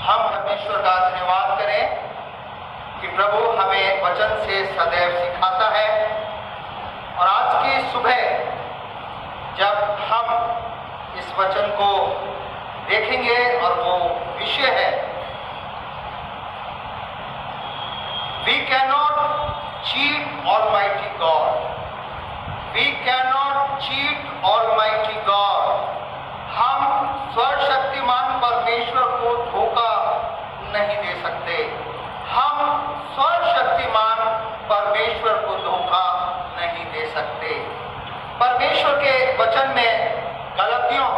हम परमेश्वर का धन्यवाद करें कि प्रभु हमें वचन से सदैव सिखाता है। और आज की सुबह जब हम इस वचन को देखेंगे और वो विषय है we cannot cheat Almighty God, we cannot cheat Almighty God. हम सर्वशक्तिमान परमेश्वर को धोखा नहीं दे सकते, हम सर्वशक्तिमान परमेश्वर को धोखा नहीं दे सकते। परमेश्वर के वचन में गलतियों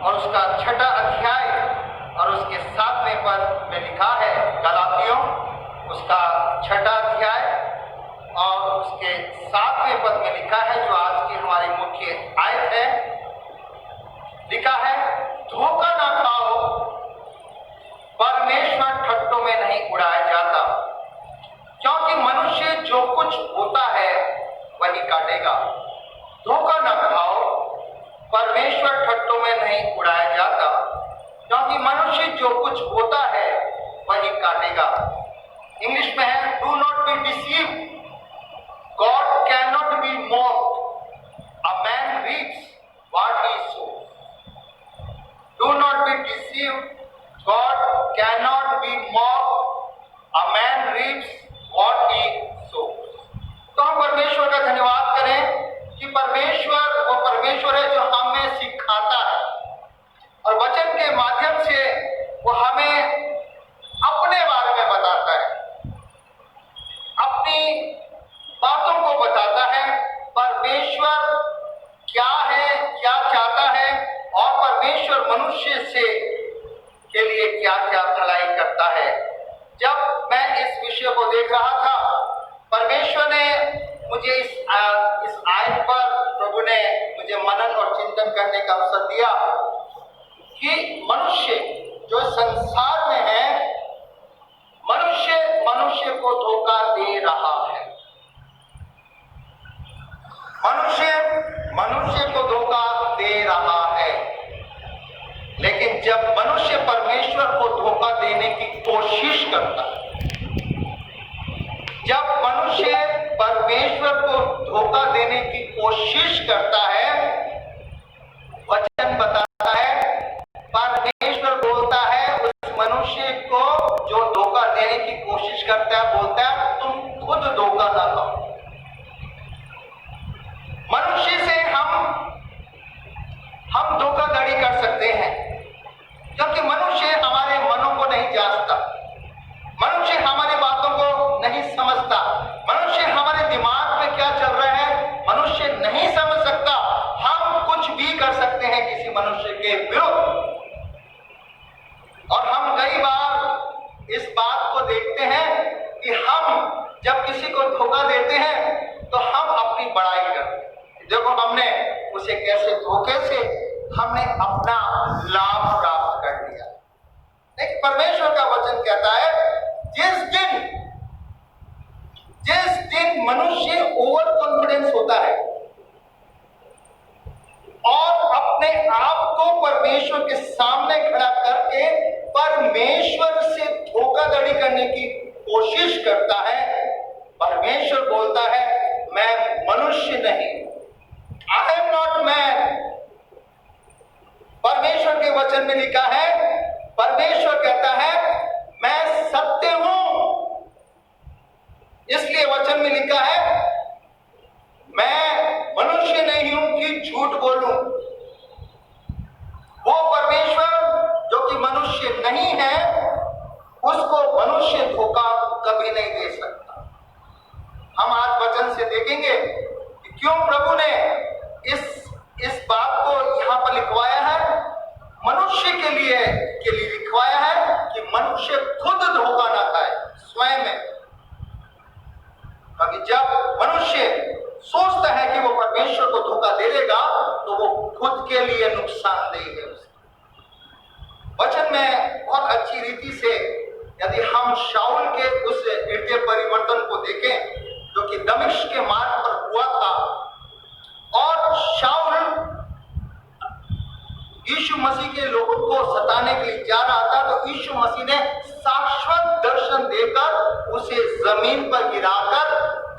और उसका 6वां अध्याय और उसके 7वें पद में लिखा है, गलातियों उसका 6वां अध्याय और उसके 7वें पद में लिखा है, जो आज की हमारी मुख्य आयत है। लिखा है, धोखा ना खाओ, परमेश्वर ठट्टों में नहीं उड़ाया जाता, क्योंकि मनुष्य जो कुछ बोता है वही काटेगा। धोखा ना खाओ, परमेश्वर ठट्टों में नहीं उड़ाया जाता, क्योंकि मनुष्य जो कुछ बोता है वही काटेगा। इंग्लिश में है, do not be deceive, God can not be mocked, a man reaps what he sows. Do not be deceived, God cannot be mocked, a man reaps what he sows। तो हम परमेश्वर का धन्यवाद करें कि परमेश्वर वो परमेश्वर है जो हमें सिखाता है और वचन के माध्यम से वो हमें अपने बारे में बताता है, अपनी बातों को बताता है। परमेश्वर क्या है, क्या चाहता है और परमेश्वर मनुष्य से के लिए क्या क्या भलाई करता है। जब मैं इस विषय को देख रहा था, परमेश्वर ने मुझे इस आयत पर प्रभु ने मुझे मनन और चिंतन करने का अवसर दिया कि मनुष्य जो संसार में है, मनुष्य को धोखा दे रहा है। मनुष्य को धोखा दे रहा है। लेकिन जब मनुष्य परमेश्वर को धोखा देने की कोशिश करता है, जब मनुष्य परमेश्वर को धोखा देने की कोशिश करता है, वचन बताता है, परमेश्वर बोलता है उस मनुष्य को जो धोखा देने की कोशिश करता है, बोलता है तुम खुद धोखा ना लो। मनुष्य से हम धोखाधड़ी कर सकते हैं, क्योंकि मनुष्य हमारे मनों को नहीं जांचता, मनुष्य हमारी बातों को नहीं समझता, मनुष्य हमारे दिमाग में क्या चल रहा है मनुष्य नहीं समझ सकता। हम कुछ भी कर सकते हैं किसी मनुष्य के विरुद्ध। और हम कई बार इस बात को देखते हैं कि हम जब किसी को धोखा देते हैं तो हम अपनी बड़ाई करते हैं, देखो हमने उसे कैसे धोखे से हमने अपना लाभ प्राप्त कर लिया। लेकिन परमेश्वर का वचन कहता है, जिस दिन मनुष्य ओवर कॉन्फिडेंस होता है और अपने आप को परमेश्वर के सामने खड़ा करके परमेश्वर से धोखाधड़ी करने की कोशिश करता है, परमेश्वर बोलता है मैं मनुष्य नहीं, I am not man। परमेश्वर के वचन में लिखा है, परमेश्वर कहता है मैं सत्य हूं, इसलिए वचन में लिखा है मैं मनुष्य नहीं हूं कि झूठ बोलूं। वो परमेश्वर जो कि मनुष्य नहीं है, उसको मनुष्य धोखा कभी नहीं दे सकता। हम आज वचन से देखेंगे कि क्यों प्रभु ने इस बात को यहां पर लिखवाया है, मनुष्य के लिए लिखवाया है कि मनुष्य खुद धोखा ना खाए स्वयं में। क्योंकि जब मनुष्य सोचता है कि वो परमेश्वर को धोखा दे देगा तो वो खुद के लिए नुकसानदेह है। वचन में बहुत अच्छी रीति से यदि हम शाऊल के उस हृदय परिवर्तन को देखें जो कि दमिश्क के मार्ग पर हुआ था, और शाऊल यीशु मसीह के लोगों को सताने के लिए जा रहा था, तो यीशु मसीह ने शाश्वत दर्शन देकर उसे जमीन पर गिराकर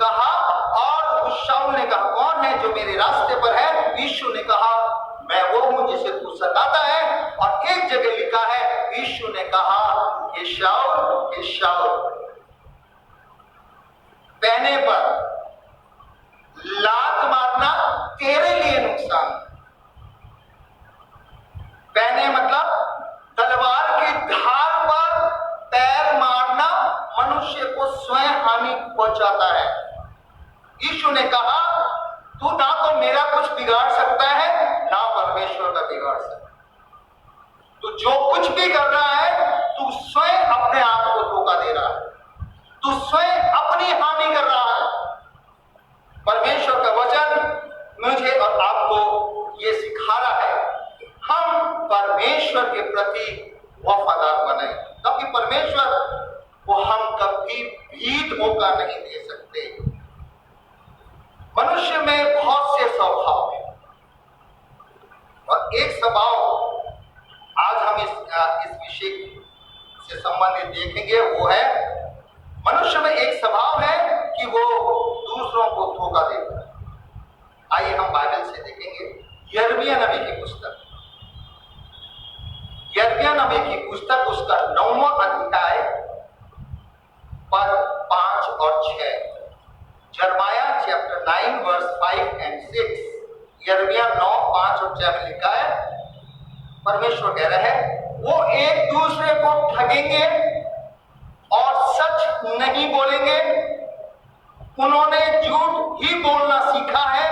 कहा, और उस शाऊल ने कहा, कौन है जो मेरे रास्ते पर है? यीशु ने कहा, मैं वो हूं जिसे तू सताता है। और एक जगह लिखा है, यीशु ने कहा, ये शाऊल पहने पर लात मारना तेरे लिए नुकसान। पहने मतलब तलवार की धार पर पैर मारना मनुष्य को स्वयं हानि पहुंचाता है। यीशु ने कहा, तू ना तो मेरा कुछ बिगाड़ सकता है, ना परमेश्वर का बिगाड़ सकता है। तू जो कुछ भी कर रहा है, तू स्वयं अपने आप को धोखा दे रहा है, तू स्वयं अपनी हानि कर रहा है। परमेश्वर का वचन मुझे और आपको ये सिखा रहा है, हम परमेश्वर के प्रति वफादार बने, क्योंकि परमेश्वर को हम कभी भी धोखा नहीं दे सकते। मनुष्य में बहुत से स्वभाव हैं, और एक स्वभाव आज हम इस विषय से संबंधित देखेंगे, वो है मनुष्य में एक स्वभाव है कि वो दूसरों को धोखा देता है। आइए हम बाइबल से देखेंगे यिर्मयाह नबी की पुस्तक, यिर्मयाह नबी की पुस्तक, उसका 9वां अध्याय पर 5 और 6। यिर्मयाह चैप्टर 9 वर्स 5 एंड 6। यिर्मयाह 9, 5 और 6 में लिखा है, परमेश्वर कह रहा है, वो एक दूसरे को ठगेंगे और सच नहीं बोलेंगे। उन्होंने झूठ ही बोलना सीखा है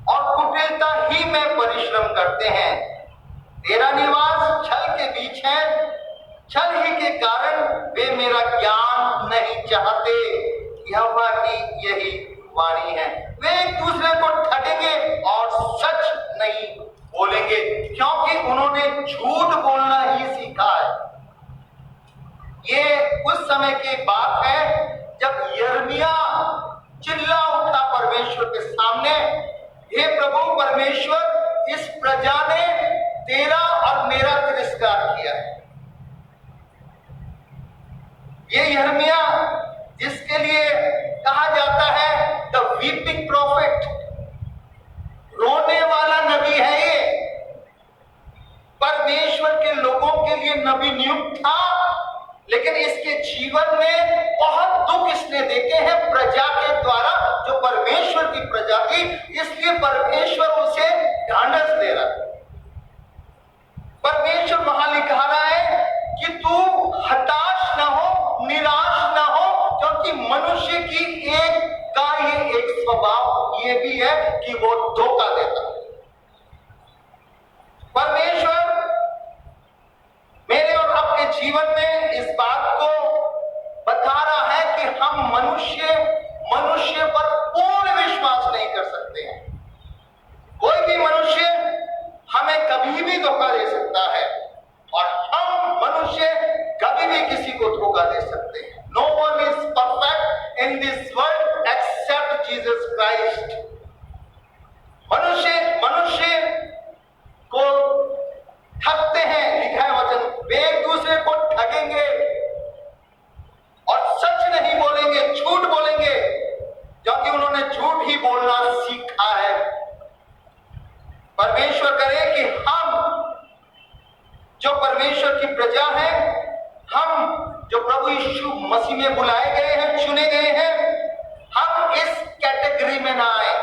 और कुटिलता ही में परिश्रम करते हैं। तेरा निवास छल के बीच है, छल ही के कारण वे मेरा ज्ञान नहीं चाहते। यहोवा की यही वाणी है, वे एक दूसरे को ठगेंगे और सच नहीं बोलेंगे, क्योंकि उन्होंने झूठ बोलना ही सीखा है। ये उस समय की बात है जब यिर्मयाह चिल्ला उठा परमेश्वर के सामने, हे प्रभु परमेश्वर, इस प्रजा ने तेरा और मेरा तिरस्कार किया है। ये यिर्मयाह जिसके लिए कहा जाता है द वीपिंग प्रॉफिट, रोने वाला नबी है, ये परमेश्वर के लोगों के लिए नबी नियुक्त था, लेकिन इसके जीवन में बहुत दुख इसने देखे हैं प्रजा के द्वारा, जो परमेश्वर की प्रजा थी, इसलिए परमेश्वर उसे ढांढस दे रहा है। परमेश्वर वहां लिखा रहा है कि तू हताश ना हो, निराश ना हो, क्योंकि मनुष्य की एक स्वभाव ये भी है कि वो धोखा देता है। परमेश्वर मेरे और आपके जीवन में इस बात को बता रहा है कि हम मनुष्य पर पूर्ण विश्वास नहीं कर सकते हैं। कोई भी मनुष्य हमें कभी भी धोखा दे सकता है, और हम मनुष्य कभी भी किसी को धोखा दे सकते हैं। No one is perfect in this world except Jesus Christ. मनुष्य को ठगते हैं, लिखा है वचन, वे एक दूसरे को ठगेंगे और सच नहीं बोलेंगे, झूठ बोलेंगे, क्योंकि उन्होंने झूठ ही बोलना सीखा है। परमेश्वर करे कि हम जो परमेश्वर की प्रजा है, हम जो प्रभु यीशु मसीह में बुलाए गए हैं, चुने गए हैं, हम इस कैटेगरी में ना आए।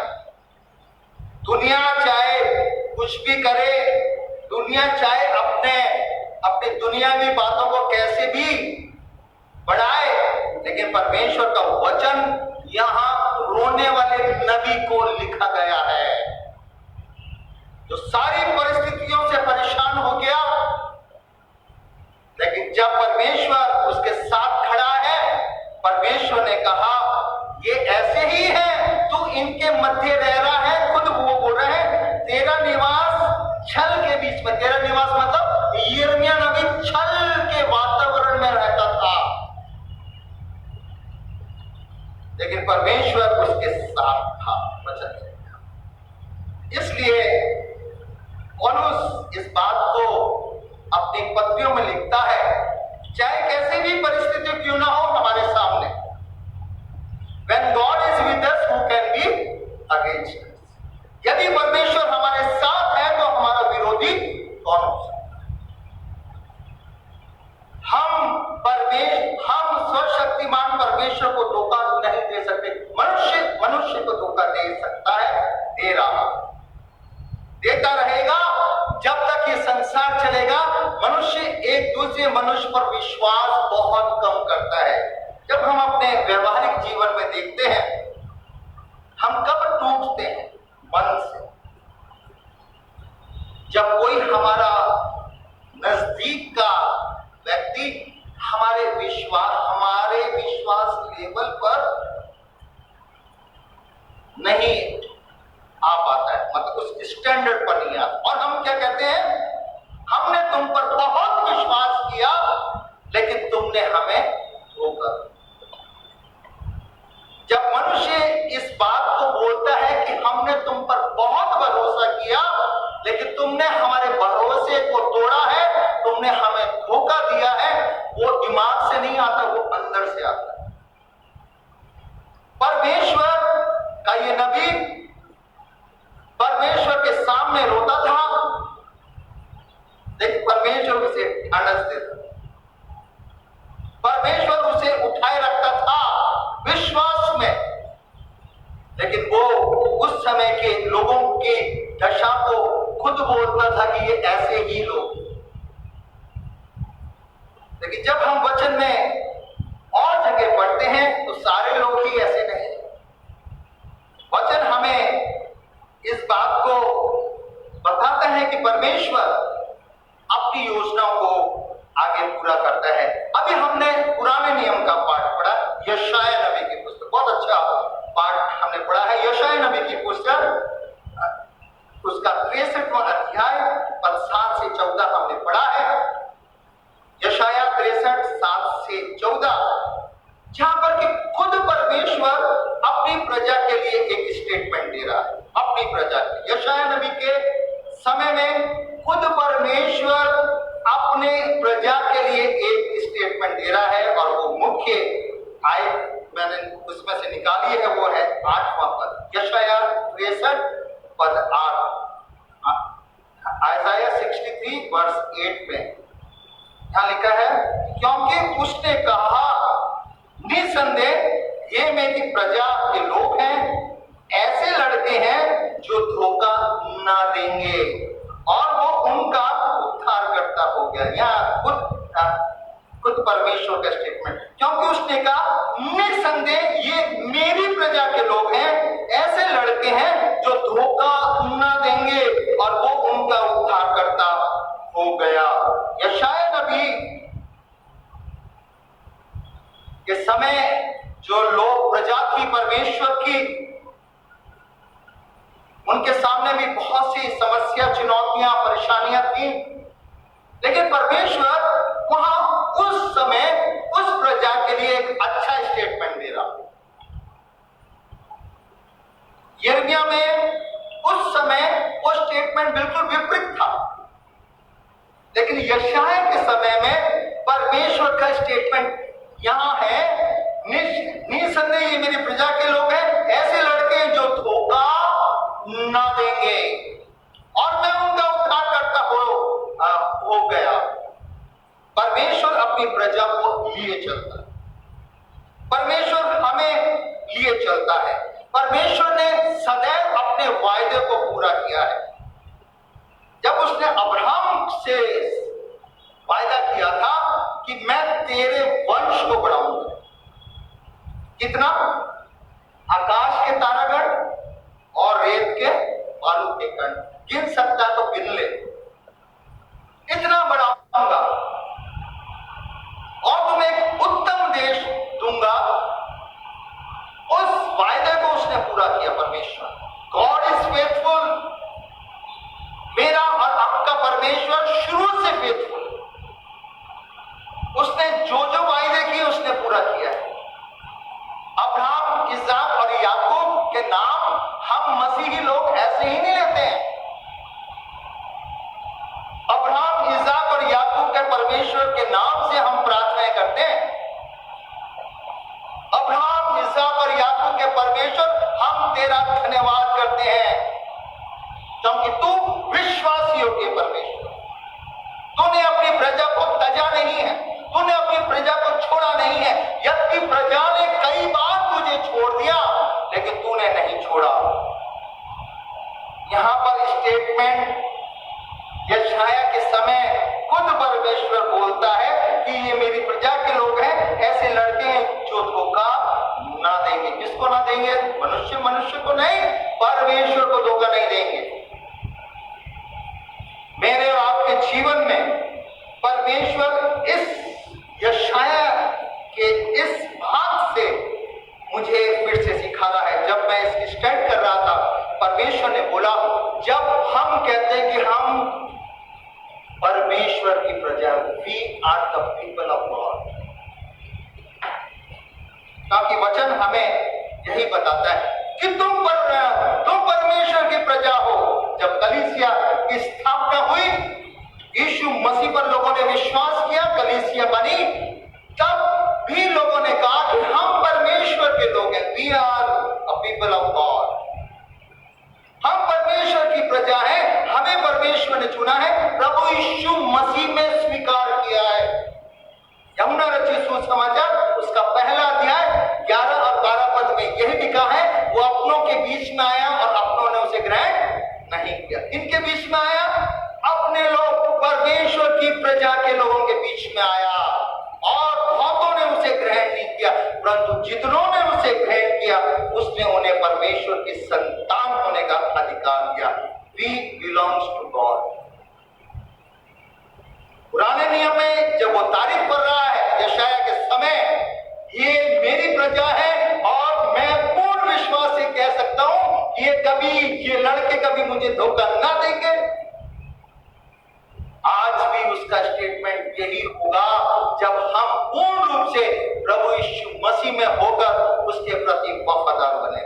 दुनिया चाहे कुछ भी करे, दुनिया चाहे अपने दुनियावी बातों को कैसे भी बढ़ाए, लेकिन परमेश्वर का वचन यहां रोने वाले नबी को लिखा गया है, जो सारी परिस्थितियों से परेशान हो गया, लेकिन जब परमेश्वर उसके साथ खड़ा है, परमेश्वर ने कहा ये ऐसे ही है, तू इनके मध्य रह रहा है। खुद वो बोल रहे हैं, तेरा निवास छल के बीच में, तेरा निवास मतलब यिर्मयाह नबी छल के वातावरण में रहता था, लेकिन परमेश्वर उसके साथ था। वचन इसलिए पौलुस इस बात को अपनी पत्रियों में लिखता है, चाहे कैसी भी परिस्थिति क्यों ना हो हमारे सामने, When God is with us, who can be against us? यदि परमेश्वर हमारे साथ है तो हमारा विरोधी कौन हो सकता है? हम सर्वशक्तिमान परमेश्वर को धोखा नहीं दे सकते। मनुष्य को धोखा दे सकता है, दे रहा, देता रहेगा जब तक ये संसार चलेगा। मनुष्य एक दूसरे मनुष्य पर विश्वास बहुत कम करता है। जब हम अपने व्यवहारिक जीवन में देखते हैं, हम कब टूटते हैं मन से, जब कोई हमारा नजदीक का व्यक्ति हमारे विश्वास लेवल पर नहीं आ पाता है, मतलब उस स्टैंडर्ड पर नहीं आता, और हम क्या कहते हैं, हमने तुम पर बहुत विश्वास किया लेकिन तुमने हमें धोखा। जब मनुष्य इस बात को बोलता है कि हमने तुम पर बहुत भरोसा किया लेकिन तुमने हमारे भरोसे को तोड़ा है, तुमने हमें धोखा दिया है, वो दिमाग से नहीं आता, वो अंदर से आता है। परमेश्वर का ये नबी परमेश्वर के सामने रोता था, लेकिन परमेश्वर उसे ढांढस देता, परमेश्वर उसे उठाए रखता था विश्वास में, लेकिन वो उस समय के लोगों की दशा को खुद बोलता था कि ये ऐसे ही लोग। लेकिन जब हम वचन में और जगह पढ़ते हैं तो सारे लोग ही ऐसे नहीं। वचन हमें इस बात को बताता है कि परमेश्वर अपनी योजनाओं को आगे पूरा करता है। अभी हमने पुराने नियम का पाठ पढ़ा, यशायाह नबी की पुस्तक, बहुत अच्छा पाठ हमने पढ़ा है। यशायाह नबी की पुस्तक उसका 63वां अध्याय और 7 से 14 हमने पढ़ा है। यशायाह 63 7 से 14, जहां पर कि खुद परमेश्वर अपनी प्रजा के लिए एक स्टेटमेंट दे रहा है, अपनी प्रजा के। यशायाह नबी के समय में खुद परमेश्वर अपने प्रजा के लिए एक स्टेटमेंट दे रहा है, और वो मुख्य आयत मैंने उसमें से निकाली है, वो है 8वां पद, यशायाह 63 पद 8, आयसाया 63 वर्ष 8 में यहां लिखा है, क्योंकि उसने कहा, निसंदेह ये मेरी प्रजा के लोग हैं, ऐसे लड़के हैं जो धोखा ना देंगे, और वो उनका उद्धारकर्ता हो गया। यहाँ खुद परमेश्वर का स्टेटमेंट, क्योंकि उसने कहा निसंदेह ये मेरी प्रजा के लोग हैं, ऐसे लड़के हैं जो धोखा ना देंगे, और वो उनका उद्धारकर्ता हो गया। यशायाह नबी के समय जो लोग प्रजा थी परमेश्वर की, उनके सामने भी बहुत सी समस्या, चुनौतियां, परेशानियां थी, लेकिन परमेश्वर वहां उस समय उस प्रजा के लिए एक अच्छा स्टेटमेंट दे रहा। यिर्मयाह में उस समय वो स्टेटमेंट बिल्कुल विपरीत था, लेकिन यशायाह के समय में परमेश्वर का स्टेटमेंट यहां है, निसंदेह ये मेरी प्रजा के लोग हैं, ऐसे लड़के हैं जो धोखा ना देंगे, और मैं उनका उद्धार करता हो गया। परमेश्वर अपनी प्रजा को लिए चलता है, परमेश्वर हमें लिए चलता है। परमेश्वर ने सदैव अपने वायदे को पूरा किया है। जब उसने अब्राहम से वायदा किया था कि मैं तेरे वंश को बढ़ाऊंगा, कितना, आकाश के तारागण और रेत के बालू के कण, गिन सकता तो गिन ले, इतना बढ़ाऊंगा, और तुम्हें एक उत्तम देश दूंगा। उस वायदे को उसने पूरा किया परमेश्वर। गॉड इज फेथफुल, मेरा और आपका परमेश्वर शुरू से फेथफुल, उसने जो जो वायदे किए उसने पूरा किया है। अब्राहम, इसहाक और याकूब के नाम हम मसीही लोग ऐसे ही नहीं लेते हैं, तेरी प्रजा ने कई बार तुझे छोड़ दिया लेकिन तूने नहीं छोड़ा। यहां पर स्टेटमेंट यशाया के समय खुद परमेश्वर बोलता है कि ये मेरी प्रजा के लोग हैं, ऐसे लड़के हैं जो धोखा ना देंगे। किसको ना देंगे? मनुष्य को नहीं, परमेश्वर को धोखा नहीं देंगे। मेरे और आपके जीवन में परमेश्वर इस यशाया के इस भाग से मुझे फिर से सिखा रहा है। जब मैं इसकी स्टडी कर रहा था, परमेश्वर ने बोला, जब हम कहते हैं कि हम परमेश्वर की प्रजा, we are the people of God, ताकि वचन हमें यही बताता है कि तुम परमेश्वर की प्रजा हो। जब कलीसिया की स्थापना हुई, यीशु मसीह पर लोगों ने विश्वास किया, कलीसिया बनी, तब भी लोगों ने कहा कि हम परमेश्वर के लोग हैं, we are a people of God, हम परमेश्वर की प्रजा है, हमें परमेश्वर ने चुना है, प्रभु यीशु मसीह में स्वीकार किया है। यमुना रचित सुसमाचार उसका पहला अध्याय 11 और 12 पद में यही लिखा है, वो अपनों के बीच में आया और अपनों ने उसे ग्रहण नहीं किया। इनके बीच में आया, अपने लोग, परमेश्वर की प्रजा के लोगों के बीच में आया और बहुतों ने उसे ग्रहण नहीं किया, परंतु जितनों ने उसे ग्रहण किया उसने उन्हें परमेश्वर की संतान होने का अधिकार दिया। We belongs to God। पुराने नियम में जब वो तारीफ कर रहा है यशाया के समय, ये मेरी प्रजा है और मैं पूर्ण विश्वास से कह सकता हूं ये लड़के कभी मुझे धोखा ना देंगे। आज भी उसका स्टेटमेंट यही होगा जब हम पूर्ण रूप से प्रभु यीशु मसीह में होकर उसके प्रति वफादार बने।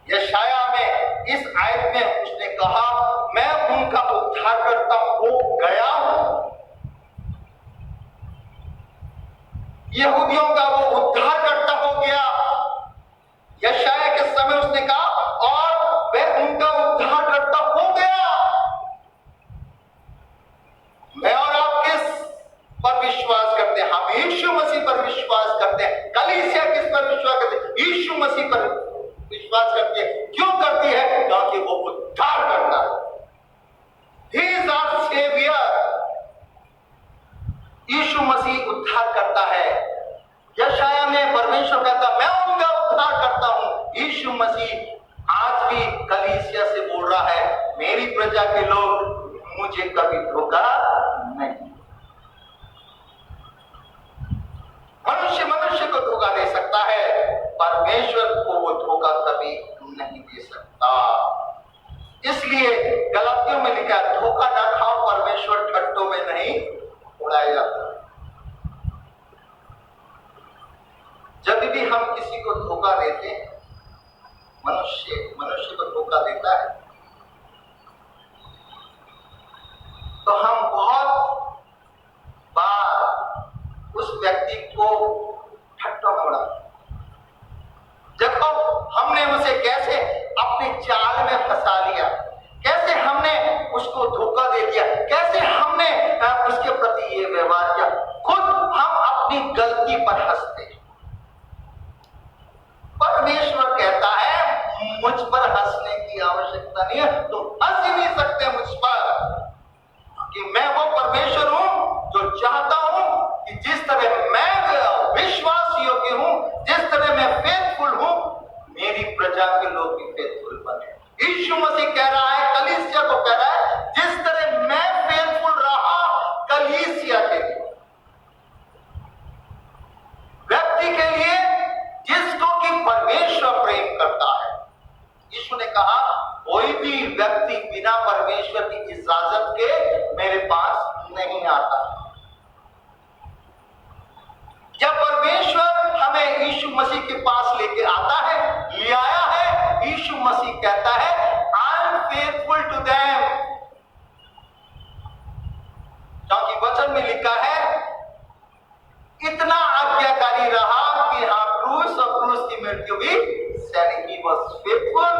यशाया में इस आयत में उसने कहा, मैं उनका उद्धारकर्ता हो गया हूं। यहूदियों का वो उद्धारकर्ता हो गया। यशाया के समय उसने कहा, और वह उनका उद्धारकर्ता हो गया। मैं और आप किस पर विश्वास करते हैं? हम यीशु मसीह पर विश्वास करते हैं। कलीसिया किस पर विश्वास करते हैं? यीशु मसीह पर विश्वास करती है। क्यों करती है? क्योंकि वो उद्धार करता है। He is our savior। यीशु मसीह उद्धार करता है। यशाया में परमेश्वर कहता, मैं उनका उद्धार करता हूं। यीशु मसीह आज भी कलीसिया से बोल रहा है, मेरी प्रजा के लोग मुझे कभी धोखा नहीं। मनुष्य को धोखा दे सकता है, परमेश्वर को वो धोखा कभी नहीं दे सकता। इसलिए गलातियों में लिखा, धोखा ना खाओ, परमेश्वर ठट्टों में नहीं उड़ाया जाता। जब भी हम किसी को धोखा देते हैं, मनुष्य को धोखा देता है, तो हम बहुत बार उस व्यक्ति को ठट्ठों में उड़ाते। देखो हमने उसे कैसे अपने जाल में फंसा लिया, कैसे हमने उसको धोखा दे दिया, कैसे हमने उसके प्रति ये व्यवहार किया। खुद हम अपनी गलती पर हंसते हैं। परमेश्वर कहता है मुझ पर हंसने की आवश्यकता नहीं है, तुम हंस ही नहीं सकते मुझ पर, कि मैं वो परमेश्वर हूं जो चाहता हूं कि जिस तरह मैं विश्वास योग्य हूं, जिस तरह मैं फेथफुल हूं, मेरी प्रजा के लोग भी फेथफुल बने। यीशु मसीह कह रहा है, कलीसिया को कह रहा है, जिस तरह मैं फेथफुल रहा कलीसिया के लिए, व्यक्ति के लिए जिसको कि परमेश्वर प्रेम करता है। यीशु ने कहा, कोई भी व्यक्ति बिना परमेश्वर की इजाजत के मेरे पास नहीं आता। जब परमेश्वर हमें यीशु मसीह के पास लेके आता है, ले आया है, यीशु मसीह कहता है, I am faithful to them. क्योंकि वचन में लिखा है, इतना आज्ञाकारी रहा कि हाँ, क्रूस और क्रूस की मृत्यु भी सही। He was faithful.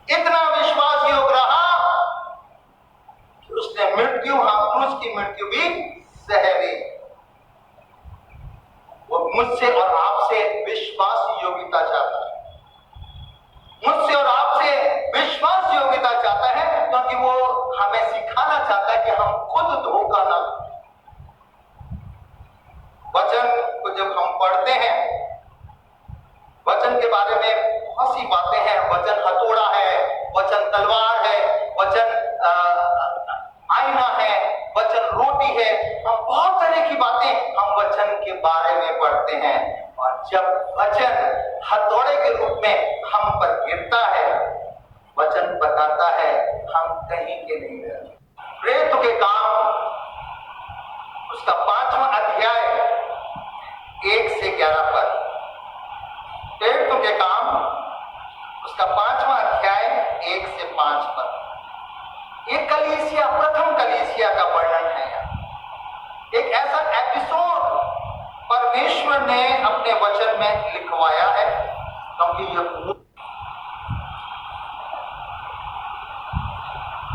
इतना विश्वास योग रहा कि उसने मृत्यु, हाँ, क्रूस की मृत्यु भी सह ली। हम पर गिरता है, वचन बताता है हम कहीं के नहीं रहते। प्रेरितों के काम उसका 5वां अध्याय 1 से 11 पर। प्रेरितों के काम उसका 5वां अध्याय 1 से 5 पर। ये कलीसिया, प्रथम कलीसिया का वर्णन है। एक ऐसा एपिसोड परमेश्वर ने अपने वचन में लिखवाया है, क्योंकि यह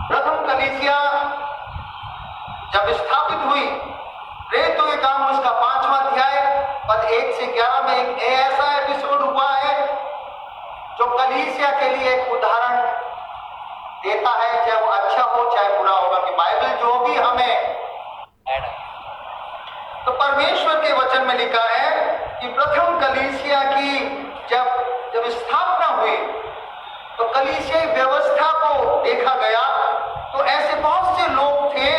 प्रथम कलीसिया जब स्थापित हुई, प्रेरितों के काम उसका 5वां अध्याय पद 1 से 11 में एक ऐसा एपिसोड हुआ है जो कलीसिया के लिए एक उदाहरण देता है, चाहे वो अच्छा हो चाहे बुरा होगा, कि बाइबल जो भी हमें तो परमेश्वर के वचन में लिखा है कि प्रथम कलीसिया की जब स्थापना हुई तो कलीसिया व्यवस्था को देखा गया तो ऐसे बहुत से लोग थे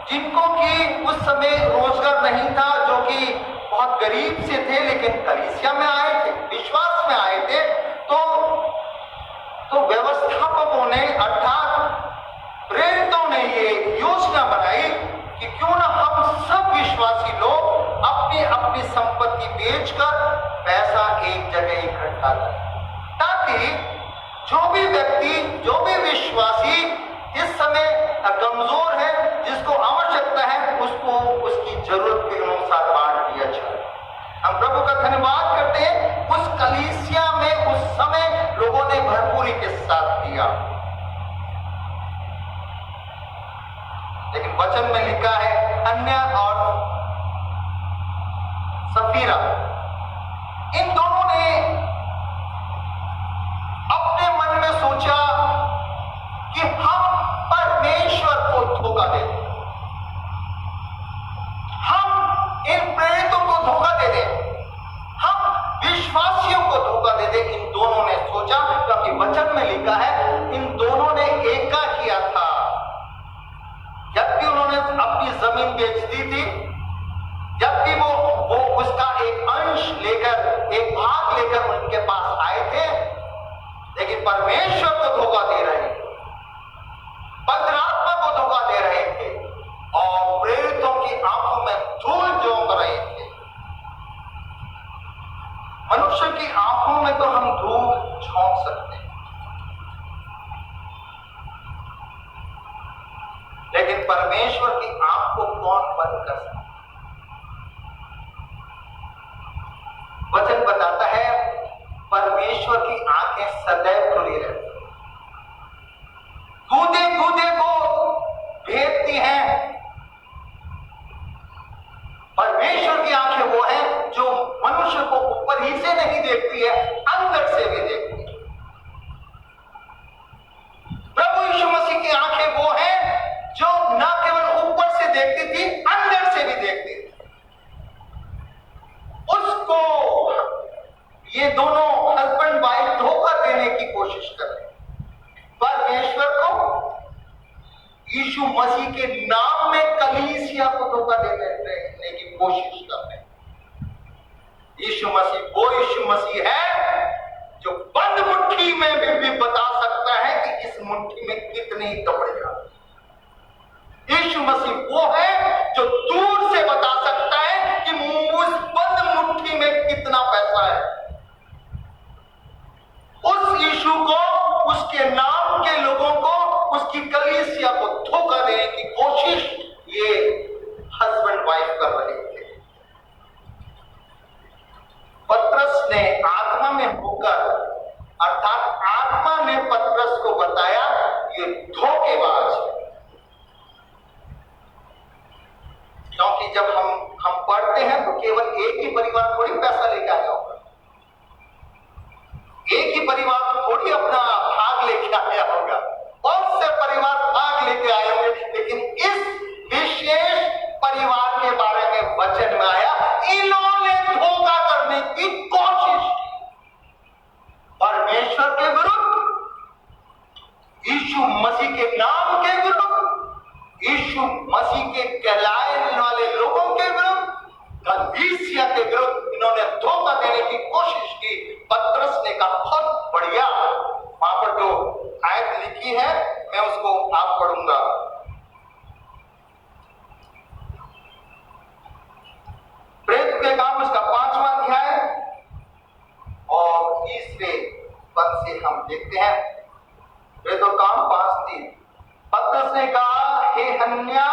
जिनको कि उस समय रोजगार नहीं था, जो कि बहुत गरीब से थे, लेकिन कलीसिया में आए थे, विश्वास में आए थे। तो व्यवस्थापकों ने अर्थात प्रेरितों ने ये योजना बनाई कि क्यों ना हम सब विश्वासी लोग अपनी अपनी संपत्ति बेचकर पैसा एक जगह इकट्ठा करें, ताकि जो भी व्यक्ति, जो भी विश्वासी इस समय कमजोर है, जिसको आवश्यकता है, उसको उसकी जरूरत के अनुसार बांट दिया जाए। हम प्रभु का धन्यवाद करते हैं, उस कलीसिया में उस समय लोगों ने भरपूरी के साथ दिया। लेकिन वचन में लिखा है अन्य और सफीरा, इन दोनों ने अपने मन में सोचा कि हम परमेश्वर को धोखा दे दें, हम इन प्रेरितों को धोखा दे दें, हम विश्वासियों को धोखा दे दें। इन दोनों ने सोचा, क्योंकि वचन में लिखा है इन दोनों ने एका किया था। जबकि उन्होंने अपनी जमीन बेच दी थी, जबकि वो उसका एक अंश लेकर, एक भाग लेकर उनके पास आए थे, लेकिन परमेश्वर को धोखा दे रहे थे, पवित्र आत्मा को धोखा दे रहे थे और प्रेरितों की आंखों में धूल झोंक रहे थे। मनुष्य की आंखों में तो हम धूल झोंक सकते हैं, लेकिन परमेश्वर की आंख को कौन बंद कर सकता? वचन बताता है परमेश्वर की आंखें सदैव खुली रहती, गूदे गूदे को भेदती हैं। परमेश्वर की आंखें वो है जो मनुष्य को ऊपर ही से नहीं देखती है, अंदर से भी देखती है। प्रभु यीशु मसीह की आंखें वो है जो न केवल ऊपर से देखती थी, अंदर से भी देखती थी। उसको ये दोनों हस्बैंड वाइफ धोखा देने की कोशिश कर रहे, परमेश्वर को यीशु मसीह के नाम में कलीसिया को धोखा देने की कोशिश कर रहे। यीशु मसीह वो यीशु मसीह है जो बंद मुट्ठी में भी बता सकता है कि इस मुट्ठी में कितनी कपड़े हैं। यीशु मसीह वो है जो दूर से बता सकता है कि उस बंद मुट्ठी में कितना पैसा है। उस यीशु को, उसके नाम के लोगों को, उसकी कलीसिया को धोखा देने की कोशिश ये हस्बैंड वाइफ कर रहे थे। पतरस ने आत्मा में होकर, अर्थात आत्मा ने पतरस को बताया ये धोखेबाज है। क्योंकि जब हम पढ़ते हैं तो केवल एक ही परिवार थोड़ी पैसा लेके आया होगा, एक ही परिवार थोड़ी अपना भाग लेके आया होगा, बहुत से परिवार भाग लेके आए होंगे, लेकिन इस विशेष परिवार के बारे में वचन में आया इन्होंने धोखा करने की कोशिश की परमेश्वर के विरुद्ध, यीशु मसीह के नाम के विरुद्ध, यीशु मसीह के कहलाने वाले लोगों के विरुद्ध, कलीसिया के विरुद्ध जिन्होंने धोखा देने की कोशिश की। पतरस ने कहा बहुत बढ़िया। वहां पर जो आयत लिखी है मैं उसको आप पढ़ूंगा। प्रेरित के काम उसका 5वां अध्याय और 30वें पद से हम देखते हैं। प्रेरित के काम 5:3। पतरस ने कहा, हे हन्ना,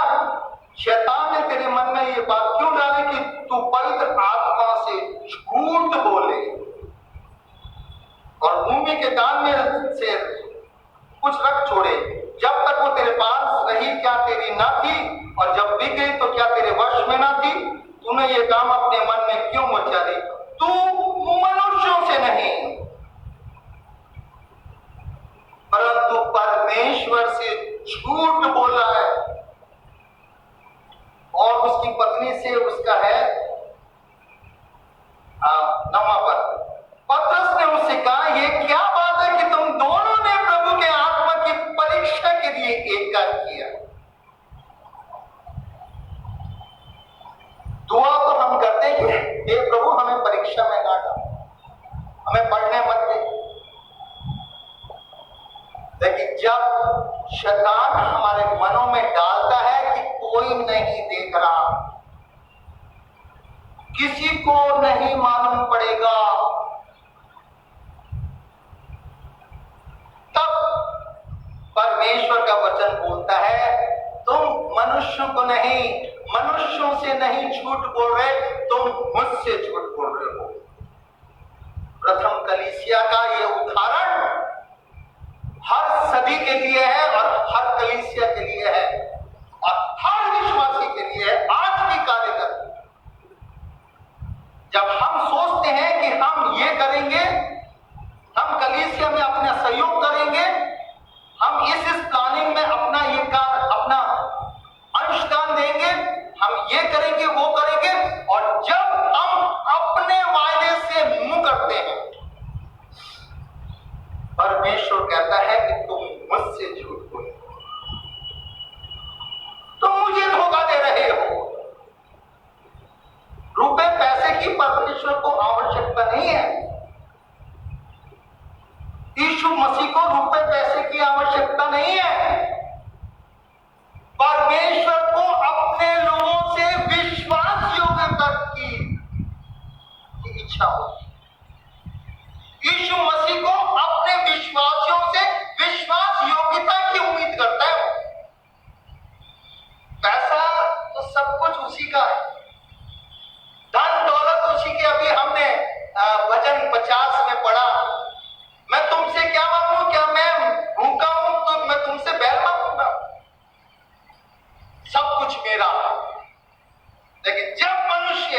शैतान ने तेरे मन में ये बात क्यों डाली कि तू पवित्र आत्मा से झूठ बोले और भूमि के दान में से कुछ रख छोड़े? जब तक वो तेरे पास रही क्या तेरी ना थी, और जब बिक गई तो क्या तेरे वश में ना थी? तूने ये काम अपने मन में क्यों मचा ली? तू मनुष्यों से नहीं परंतु परमेश्वर से झूठ बोला है। और उसकी पत्नी से उसका है 9वां पद। पतरस ने उससे कहा, ये क्या बात है कि तुम दोनों ने प्रभु के आत्मा की परीक्षा के लिए एकाकार किया? दुआ तो हम करते हैं कि हे प्रभु हमें परीक्षा में ना डाल, हमें पढ़ने मत दे। लेकिन जब शैतान हमारे मनों में डालता है कि कोई नहीं देख रहा, किसी को नहीं मालूम पड़ेगा, तब परमेश्वर का वचन बोलता है तुम मनुष्यों को नहीं, मनुष्यों से नहीं झूठ बोल रहे, तुम मुझसे झूठ बोल रहे हो। प्रथम कलीसिया का यह उदाहरण हर सदी के लिए है और हर कलीसिया के लिए है और हर विश्वासी के लिए है। आज भी कार्य करते हैं। जब हम सोचते हैं कि हम ये करेंगे, हम कलीसिया में अपना सहयोग करेंगे, हम इस प्लानिंग में अपना ये कार्य, अपना अंशदान देंगे, हम ये करेंगे वो करेंगे, और जब हम अपने वायदे से मुंह करते हैं, परमेश्वर कहता है कि तुम मुझसे झूठ बोले, तुम मुझे धोखा दे रहे हो। रुपए पैसे की परमेश्वर को आवश्यकता नहीं है। यीशु मसीह को रुपए पैसे की आवश्यकता नहीं है। परमेश्वर को अपने लोगों से विश्वास योग्यता की इच्छा होती है। यीशु मसीह को अपने विश्वासियों से विश्वास योग्यता की उम्मीद करता है। पैसा तो सब कुछ उसी का है, धन दौलत उसी की। अभी हमने वचन 50 में पढ़ा, मैं तुमसे क्या मांगू, क्या मैं भूखा हूं तो मैं तुमसे बैल मांगूंगा? सब कुछ मेरा है। लेकिन जब मनुष्य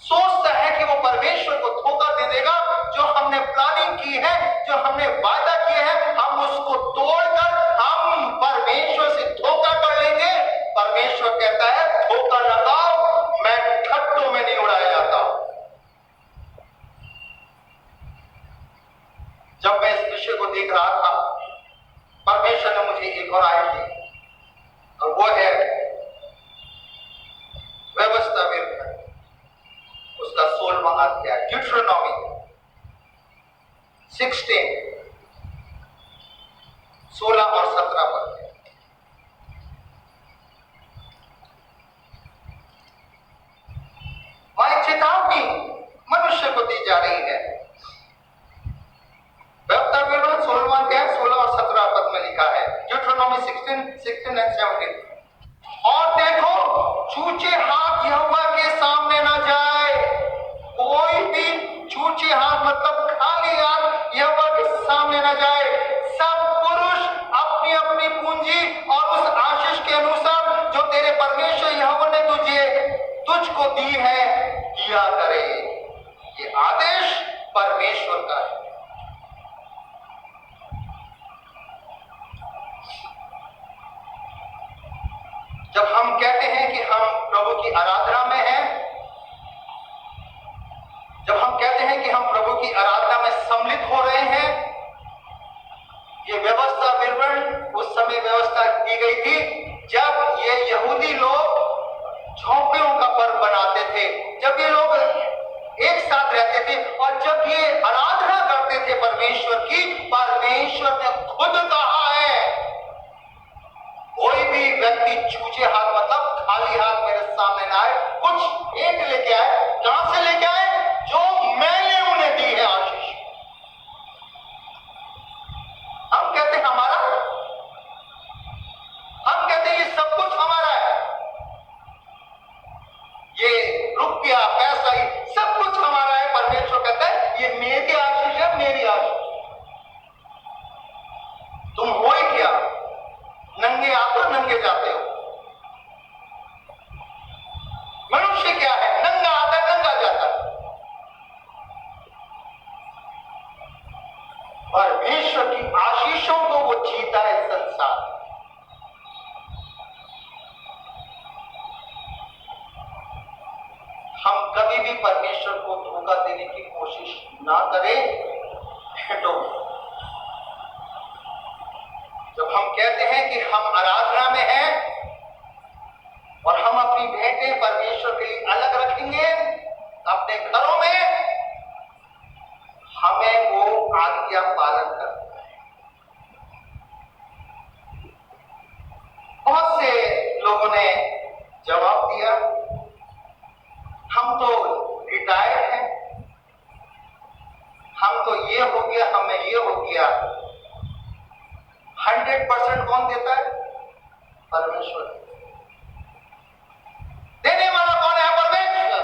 सोचता है कि वो परमेश्वर को धोखा दे देगा, जो हमने प्लानिंग की है, जो हमने वादा किया है, हम उसको तोड़कर हम परमेश्वर से धोखा कर लेंगे। परमेश्वर कहता है धोखा लगाओ, मैं ठट्टों में नहीं उड़ाया जाता। जब मैं इस विषय को देख रहा था, परमेश्वर ने मुझे एक और आयत दी, और वो है व्यवस्था में उसका 16वां अध्याय, ड्यूटेरोनॉमी 16 और 17 पर। वहां चेतावनी मनुष्य को दी जा रही है। व्यवस्था में 16वां अध्याय 16 और 17 पद में लिखा है, ड्यूटेरोनॉमी 16 and 17। और देखो, छूछे हाथ यहोवा के सामने न जाए। कोई भी छूछे हाथ मतलब खाली हाथ यहोवा के सामने न जाए। सब पुरुष अपनी अपनी पूंजी और उस आशीष के अनुसार जो तेरे परमेश्वर यहोवा ने तुझको दी है दिया करे। ये आदेश परमेश्वर का है। जब हम कहते हैं कि हम प्रभु की आराधना में हैं, जब हम कहते हैं कि हम प्रभु की आराधना में सम्मिलित हो रहे हैं, ये व्यवस्था विवरण उस समय व्यवस्था की गई थी जब ये यहूदी लोग झोंपड़ियों का पर्व बनाते थे। जब ये लोग थे। और जब ये आराधना करते थे परमेश्वर की, परमेश्वर ने खुद कहा है, कोई भी व्यक्ति छूछे हाथ मतलब खाली हाथ मेरे सामने ना आए, कुछ भेंट लेके आए। कहां से लेके आए? जो मैंने उन्हें दी है आशीष। हम कहते हैं हमारा, हम कहते हैं ये सब कुछ हमारा है, ये रुपया पैसा ही सब कुछ हमारा है। परमेश्वर कहता है ये मेरी आशीष है, मेरी आशीष। तुम हो ही क्या? नंगे आते हो, नंगे जाते हो। मनुष्य क्या है? नंगा आता है, नंगा जाता है। परमेश्वर की आशीषों को वो जीता है संसार। हम कभी भी परमेश्वर को धोखा देने की कोशिश ना करें। तो जब हम कहते हैं कि हम आराधना में हैं और हम अपनी भेंटें परमेश्वर के लिए अलग रखेंगे अपने घरों में, हमें वो आज्ञा पालन करना है। बहुत से लोगों ने जवाब दिया, हम तो रिटायर्ड हैं, हम तो ये हो गया, हमें ये हो गया। 100% कौन देता है? परमेश्वर। देने वाला कौन है? परमेश्वर।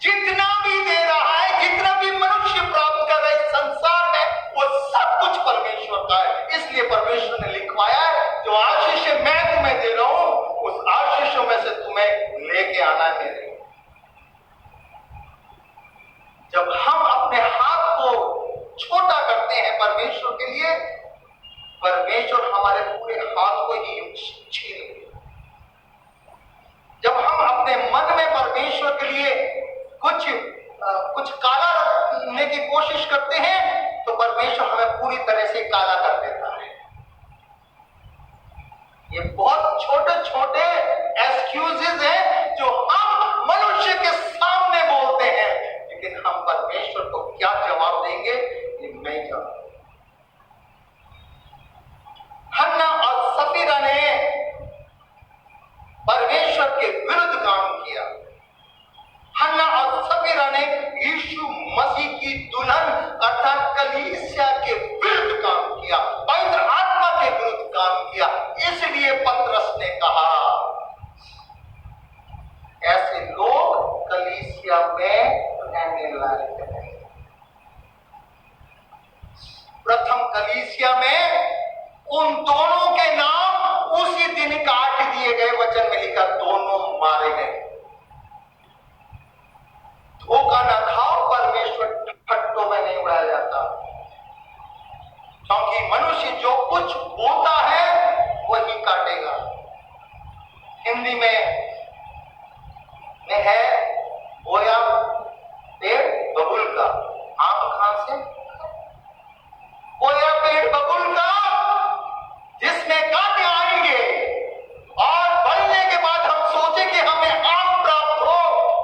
जितना भी दे रहा है, जितना भी मनुष्य प्राप्त कर रहा है संसार में, वो सब कुछ परमेश्वर का है। इसलिए परमेश्वर ने लिखवाया है, जो आशीष मैं तुम्हें दे रहा हूं, उस आशीषों में से तुम्हें लेके आना है मेरे। जब हम अपने हाथ को छोटा करते हैं परमेश्वर के लिए, परमेश्वर हमारे पूरे हाथ को ही छीन लेते। जब हम अपने मन में परमेश्वर के लिए कुछ काला रखने की कोशिश करते हैं, तो परमेश्वर हमें पूरी तरह से काला कर देता है। ये बहुत छोटे छोटे एक्सक्यूजेस हैं जो हम मनुष्य के सामने बोलते हैं, लेकिन हम परमेश्वर को क्या जवाब देंगे ये नहीं जानते। हन्ना और सफीरा ने परमेश्वर के विरुद्ध काम किया। हन्ना और सफीरा ने यीशु मसीह की दुल्हन अर्थात कलीसिया के विरुद्ध काम किया, पवित्र आत्मा के विरुद्ध काम किया। इसलिए पतरस ने कहा, ऐसे लोग कलीसिया में रहने लायक नहीं। प्रथम कलीसिया में उन दोनों के नाम उसी दिन काट दिए गए। वचन में लिखा, दोनों मारे गए। धोखा न खाओ, परमेश्वर ठट्टों में नहीं उड़ाया जाता, क्योंकि मनुष्य जो कुछ बोता है वही काटेगा। हिंदी में है बोया पेड़ बबुल का, आम कहां से? बोया पेड़ बबुल का, जिसमें कांटे आएंगे और बढ़ने के बाद हम सोचे कि हमें आम प्राप्त हो।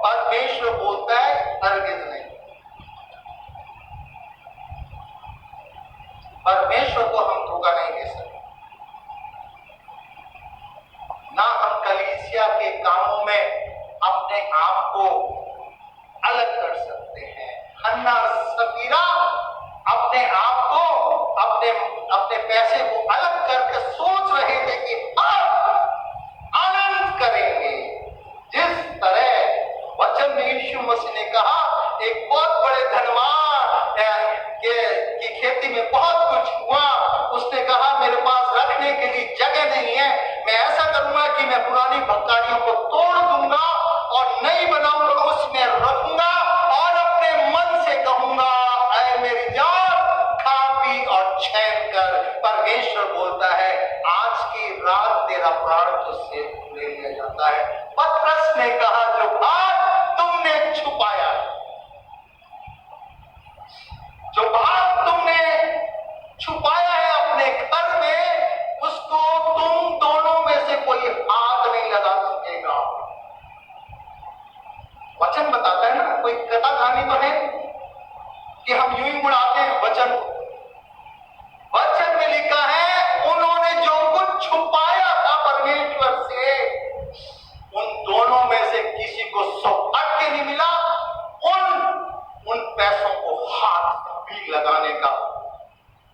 परमेश्वर बोलता है हरगिज नहीं। परमेश्वर को हम धोखा नहीं दे सकते, ना हम कलीसिया के कामों में अपने आप को अलग कर सकते हैं। हन्ना सफीरा अपने आप को अपने पैसे को अलग करके सोच रहे थे कि आनंद करेंगे। जिस तरह वचन में यीशु मसीह ने कहा, एक बहुत बड़े धनवान की खेती में बहुत कुछ हुआ, उसने कहा मेरे पास रखने के लिए जगह नहीं है, मैं ऐसा करूंगा कि मैं पुरानी भक्कारियों को तोड़ दूंगा और नई बनाऊंगा, उसमें रखूंगा और अपने मन से कहूंगा, ऐ मेरी जान खा पी और चैन कर। परमेश्वर बोलता है, आज की रात तेरा प्राण तुझसे ले लिया जाता है। पतरस ने कहा, जो भाग तुमने छुपाया, जो भाग तुमने छुपाया है अपने घर में, उसको तुम दोनों में से कोई हाथ नहीं लगा सकेगा। वचन बताता है ना, कोई कथा कहानी तो है भी लगाने का,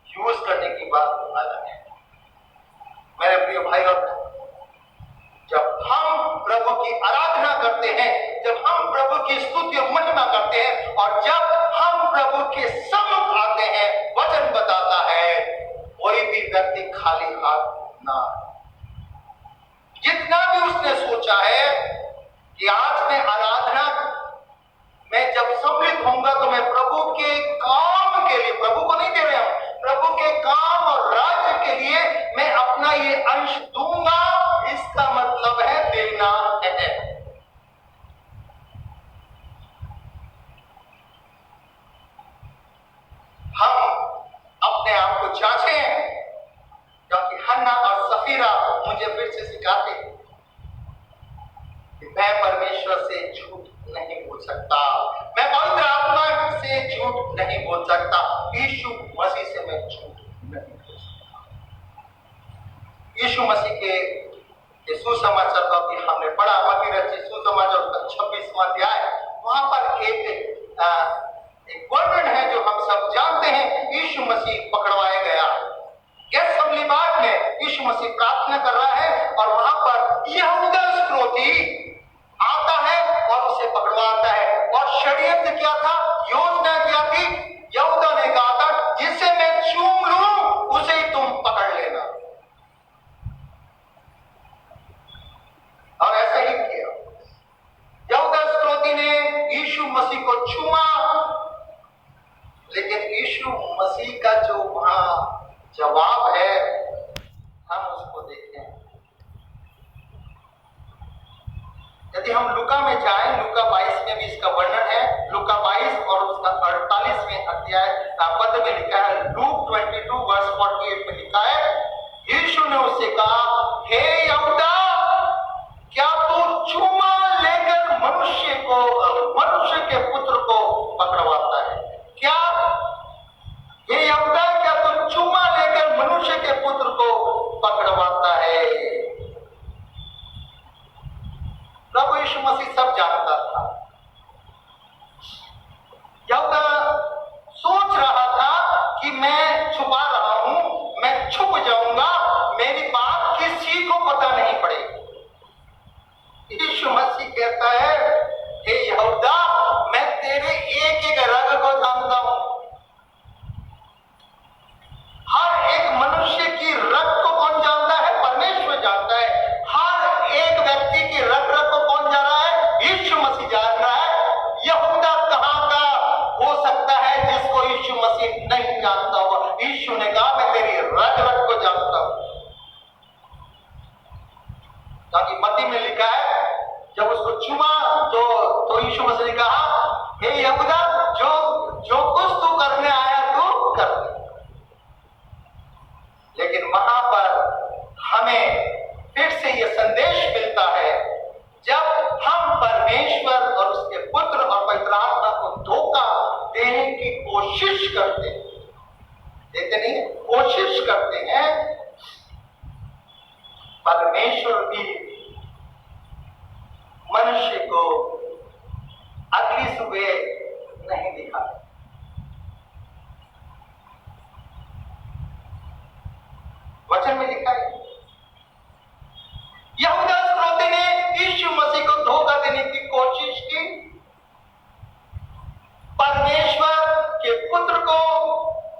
यूज करने की बात अलग है। मेरे प्रिय भाई और बहन, जब हम प्रभु की आराधना करते हैं, जब हम प्रभु की स्तुति और महिमा करते हैं, और जब हम प्रभु के सम्मुख आते हैं, वचन बताता है कोई भी व्यक्ति खाली हाथ ना आए। जितना भी उसने सोचा है कि आज मैं आराधना में जब सम्मिलित होऊंगा तो मैं प्रभु के काम के लिए, प्रभु को नहीं दे रहा हूं, प्रभु के काम और राज्य के लिए मैं अपना ये अंश दूंगा, इसका मतलब है देना है। हम अपने आप को जांचें, क्योंकि हन्ना और सफीरा मुझे फिर से सिखाते कि मैं परमेश्वर से झूठ नहीं बोल सकता, मैं पवित्र आत्मा से झूठ नहीं बोल सकता, यीशु मसीह से मैं झूठ नहीं बोल सकता। यीशु मसीह के सुसमाचार का भी हमने पढ़ा, मत्ती रचित सुसमाचार का 26वां अध्याय, वहां पर एक वर्णन है जो हम सब जानते हैं। यीशु मसीह पकड़वाया गया, गेत्सेमनी बाग में यीशु मसीह प्रार्थना कर रहा है, और वहां पर यहूदा इस्करियोती आता है और उसे पकड़वाता है। और षड्यंत्र क्या था, योजना क्या थी? यहूदा ने कहा था जिसे मैं चूम लूं उसे ही तुम पकड़ लेना, और ऐसा ही किया। यहूदा इस्करियोती ने यीशु मसीह को चूमा, लेकिन यीशु मसीह का जो वहां जवाब है हम उसको देखें। यदि हम लूका में जाएं, लूका 22 में भी इसका वर्णन है। लूका 22 और उसका 48वें अध्याय पद में लिखा है, लूक 22 वर्स 48 में लिखा है, यीशु ने उससे कहा, हे यहूदा, क्या तू चूमा लेकर मनुष्य के पुत्र को पकड़वाता है? क्या हे यहूदा, क्या तू चूमा लेकर मनुष्य के पुत्र को पकड़वाता है? प्रभु यीशु मसीह सब जानता था। यहूदा सोच रहा था कि मैं छुपा रहा हूं, मैं छुप जाऊंगा, मेरी बात किसी को पता नहीं पड़ेगी। यीशु मसीह कहता है, हे यहूदा, मैं तेरे एक एक रग को जानता हूं। हर एक मनुष्य की रग को कौन जानता है? परमेश्वर जानता है। हर एक व्यक्ति की रग को कौन जान रहा है? यीशु मसीह जान रहा है। यहूदा कहां का हो सकता है जिसको यीशु मसीह नहीं जानता हुआ? यीशु ने कहा, मैं तेरी रग को जानता हूं। ताकि मत्ती में लिखा है, जब उसको चुमा तो यीशु मसीह ने कहा, हे यहूदा, जो कुछ तू करने आया तू कर दे। लेकिन वहां पर हमें फिर से यह संदेश मिलता है, जब हम परमेश्वर और उसके पुत्र और पवित्र आत्मा को धोखा देने की कोशिश करते हैं, देते नहीं, कोशिश करते हैं, परमेश्वर भी मनुष्य को अगली सुबह नहीं दिखाते। वचन में लिखा है, यहूदा इस्करियोती ने यीशु मसीह को धोखा देने की कोशिश की, परमेश्वर के पुत्र को,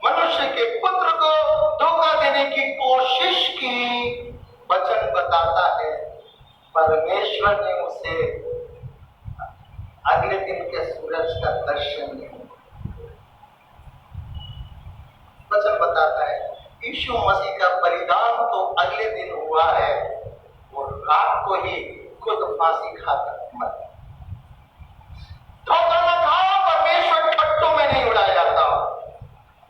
मनुष्य के पुत्र को धोखा देने की कोशिश की। वचन बताता है परमेश्वर ने उसे अगले दिन के सूरज का दर्शन नहीं। वचन बताता है यीशु मसीह का परिधान तो अगले दिन हुआ है, वो रात को ही खुद फांसी खाकर मर। धोखा न खाओ, परमेश्वर ठट्टों में नहीं उड़ाया जाता,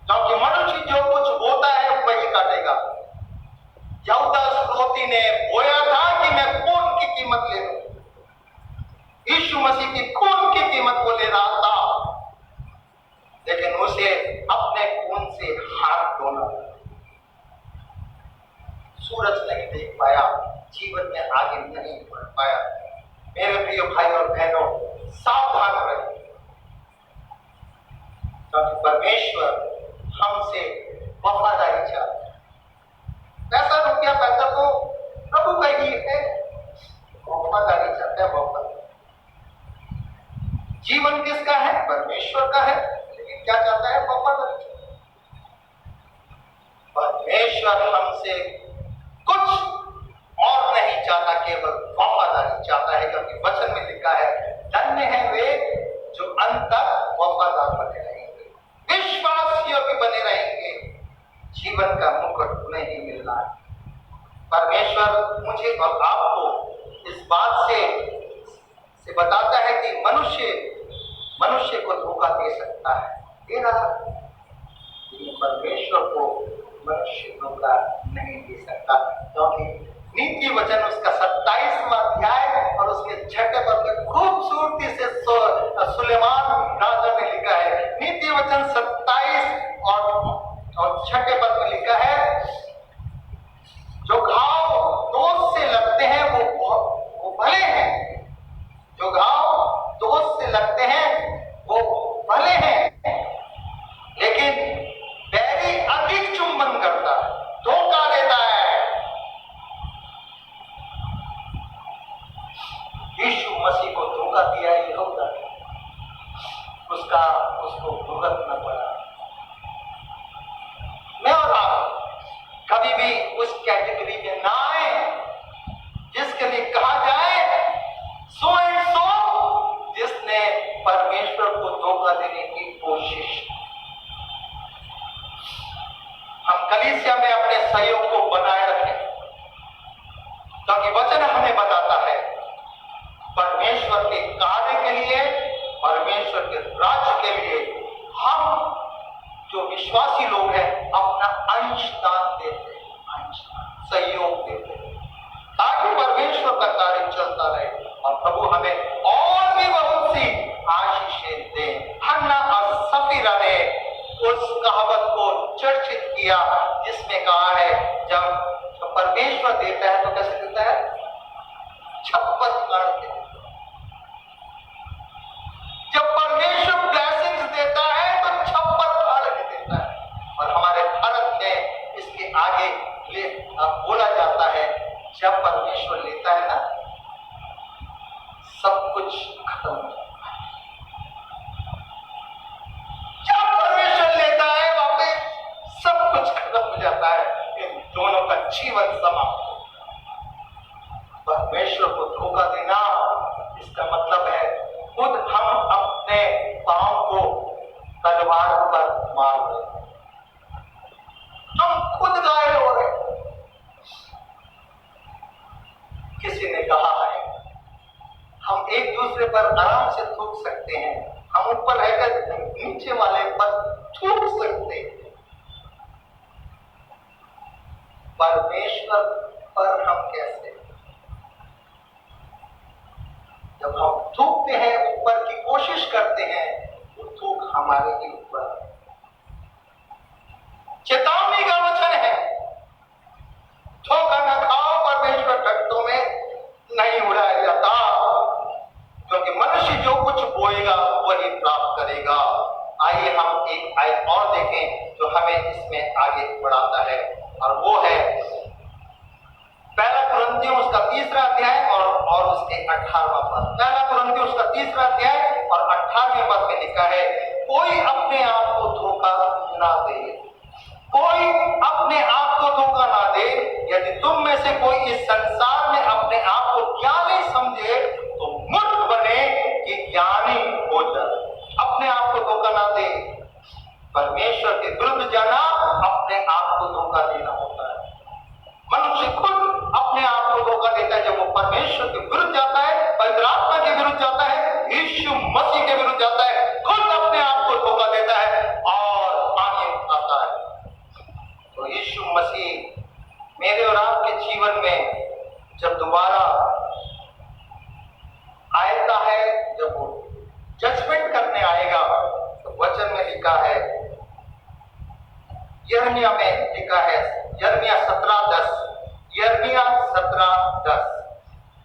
क्योंकि मनुष्य जो कुछ बोता है वही काटेगा। यहूदा इस्करियोती ने बोया था कि मैं खून की कीमत ले लूं, यीशु मसीह की खून की कीमत को ले रहा था, लेकिन उसे अपने खून से हाथ धोना, सूरज नहीं देख पाया, जीवन में आगे नहीं बढ़ पाया। मेरे प्रिय भाई और बहनों, सावधान रहिए, क्योंकि परमेश्वर हमसे वफादारी चाहता है। पैसा रुपया पैसा तो प्रभु का ही है, वफादारी चाहता है। वफादारी जीवन किसका है? परमेश्वर का है, लेकिन क्या चाहता है? वफादारी। परमेश्वर हमसे कुछ और नहीं चाहता, केवल वफादारी चाहता है, क्योंकि वचन में लिखा है, धन्य है वे जो अंत तक वफादार बने रहेंगे, विश्वास योग्य बने रहेंगे, जीवन का मुकुट उन्हें ही मिलना है। परमेश्वर मुझे और आपको इस बात से बताता है कि मनुष्य को धोखा दे सकता है, दे रहा, लेकिन परमेश्वर को मनुष्य धोखा नहीं दे सकता, क्योंकि नीति वचन उसका 27वां अध्याय और उसके 6 पद में खूबसूरती से सुलेमान राजा ने लिखा है। नीति वचन 27 और 6 पद में लिखा है, जो घाव दोष से लगते हैं वो भले हैं, जो घाव दोष से लगते हैं वो भले हैं, लेकिन बैरी अधिक चुंबन करता है, धोखा देता है। यीशु मसीह को धोखा दिया यहूदा, उसको भुगतना पड़ा। मैं और आप कभी भी उस कैटेगरी में ना आए जिसके लिए कहा जाए सो एंड सो जिसने परमेश्वर को धोखा देने की कोशिश। हम कलीसिया में अपने सहयोग को बनाए रखें, क्योंकि वचन हमें बताता है परमेश्वर के कार्य के लिए, परमेश्वर के राज्य के लिए हम जो विश्वासी लोग हैं अपना अंशदान देते हैं, सहयोग देते हैं, ताकि परमेश्वर का कार्य चलता रहे और प्रभु हमें और भी बहुत सी आशीषें दे। हन्ना और सफीरा ने उस कहावत को चर्चित किया जिसमें कहा है, जब परमेश्वर देता है तो कैसे देता है? छप्पन गाड़ के। जब परमेश्वर ब्लेसिंग्स देता है तो छप्पन गाड़ के देता है। और हमारे भारत में इसके आगे बोला जाता है, जब परमेश्वर लेता है ना, सब कुछ खत्म हो जाता है। जब परमेश्वर लेता है वापस सब कुछ खत्म हो जाता है, इन दोनों का जीवन समाप्त हो। परमेश्वर को धोखा देना, इसका मतलब है खुद हम अपने पांव को तलवार पर मार रहे हैं, हम खुद घायल हो रहे हैं। किसी ने कहा है हम एक दूसरे पर आराम से थूक सकते हैं, हम ऊपर रहकर नीचे वाले पर थूक सकते हैं, परमेश्वर पर हम कैसे? जब हम थूकते हैं, ऊपर की कोशिश करते हैं, वो थूक हमारे ही ऊपर। चेतावनी का वचन है, धोखा न खाओ, परमेश्वर ठट्टों में नहीं उड़ाया जाता, क्योंकि मनुष्य जो कुछ बोएगा वही प्राप्त करेगा। आइए हम एक आयत और देखें जो हमें इसमें आगे बढ़ाता है, और वो है पहला कुरिन्थियों उसका 3रा अध्याय और उसके 18वां पद। पहला कुरिन्थियों उसका 3रा अध्याय और 18वें पद में लिखा है, कोई अपने आप को धोखा ना दे, कोई अपने आप को धोखा ना दे। यदि तुम में से कोई इस संसार में अपने आप को ज्ञानी समझे तो मूर्ख बने कि ज्ञानी हो जाए। अपने आप को धोखा ना दे। परमेश्वर के विरुद्ध जाना अपने आप को धोखा देना होता है। मनुष्य खुद अपने आप को धोखा देता है जब वो परमेश्वर के विरुद्ध जाता है, पवित्र आत्मा के विरुद्ध जाता है, यीशु मसीह के विरुद्ध जाता है, खुद अपने आप को धोखा देता है और आगे आता है। तो यीशु मसीह मेरे और आपके जीवन में जब दोबारा आएगा है, जब वो जजमेंट करने आएगा, तो वचन में लिखा है, यिर्मयाह में लिखा है, यिर्मयाह 17:10, यिर्मयाह 17:10,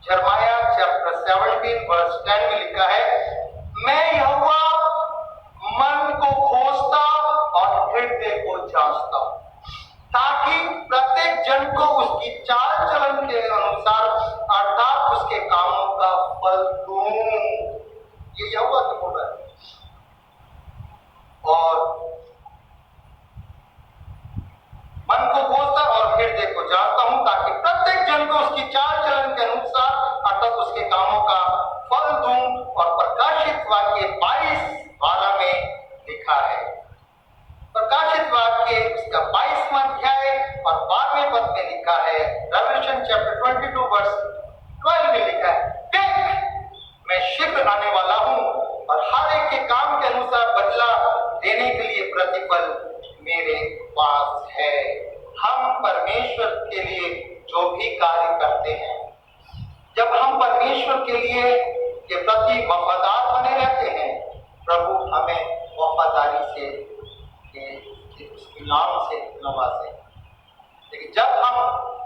जरमाया चैप्टर 17 वर्स 10 में लिखा है, मैं यहोवा मन को खोजता और हृदय को जांचता, ताकि प्रत्येक जन को उसकी चाल चलन के अनुसार अर्थात उसके कामों का फल दूं। ये यहोवा की बोल रहा है। और मन को खोजता और हृदय को जांचता हूं, ताकि प्रत्येक जन को उसकी चाल चलन के अनुसार अर्थात उसके कामों का फल दूं। और प्रकाशित वाक्य 22:12 में लिखा है, प्रकाशित वाक्य उसका 22वां अध्याय और 12वें पद में लिखा है, रेवलेशन चैप्टर 22 वर्स 12 में लिखा है, देख मैं शीघ्र आने वाला हूं और हर एक के काम के अनुसार बदला देने के लिए प्रतिफल मेरे पास है। हम परमेश्वर के लिए जो भी कार्य करते हैं, जब हम परमेश्वर के लिए के प्रति वफादार बने रहते हैं, प्रभु हमें वफादारी से उसके नाम से नवाजे। लेकिन जब हम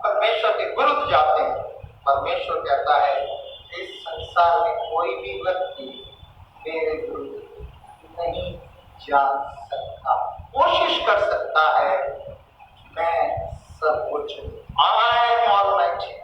परमेश्वर के विरुद्ध जाते हैं, परमेश्वर कहता है इस संसार में कोई भी व्यक्ति मेरे विरुद्ध नहीं जा सकता, कोशिश कर सकता है, मैं सर्वोच्च ऑलमाइटी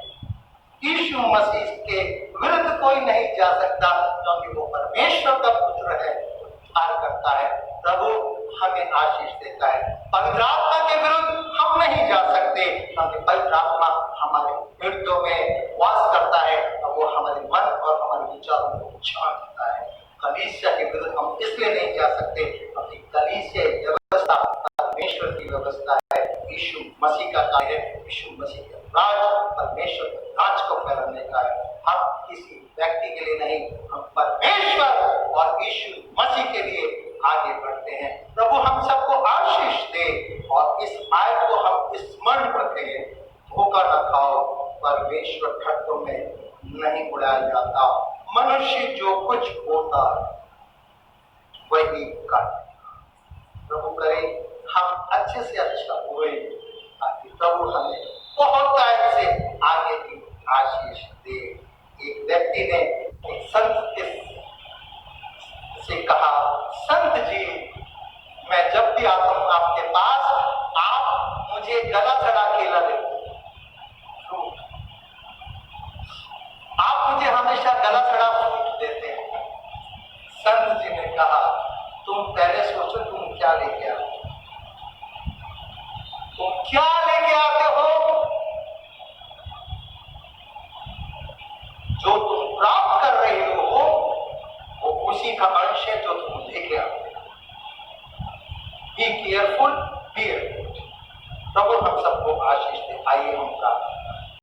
यीशु मसीह के विरुद्ध कोई नहीं जा सकता, क्योंकि वो परमेश्वर का पुत्र है, उद्धार करता है। प्रभु हमें आशीष देता है। पवित्र आत्मा के विरुद्ध हम नहीं जा सकते, क्योंकि पवित्र आत्मा हमारे हृदयों में वास करता है और वो हमारे मन और हमारे विचारों को जानता है। कलीसिया के विरुद्ध हम इसलिए नहीं जा सकते क्योंकि कलीसिया व्यवस्था परमेश्वर की व्यवस्था है, यीशु मसीह का कार्य है, यीशु मसीह का राज परमेश्वर के राज को फैलाने का है। हम किसी व्यक्ति के लिए नहीं, हम परमेश्वर और यीशु मसीह के लिए आगे बढ़ते हैं। प्रभु हम सबको आशीष दे और इस आयत को हम स्मरण रखें, धोखा न खाओ, परमेश्वर ठट्टों में नहीं उड़ाया जाता। मनुष्य जो कुछ होता वही कर। प्रभु करे हम अच्छे से अच्छा हुए, ताकि प्रभु हमें बहुत टाइम से आगे की आशीष दे। एक व्यक्ति ने एक संत से कहा, संत जी मैं जब भी आता हूं आपके पास, आप मुझे गला चढ़ा केला देते, आप मुझे हमेशा गला चढ़ा फ्रूट देते हैं। संत जी ने कहा, तुम पहले सोचो तुम क्या लेके आते हो, तुम क्या लेके आते हो। जो तुम प्राप्त कर रहे हो वो उसी का अंश है जो तुम लेके आते हो। Be careful, be careful. प्रभु हम सबको आशीष दे। आइए हम प्रार्थना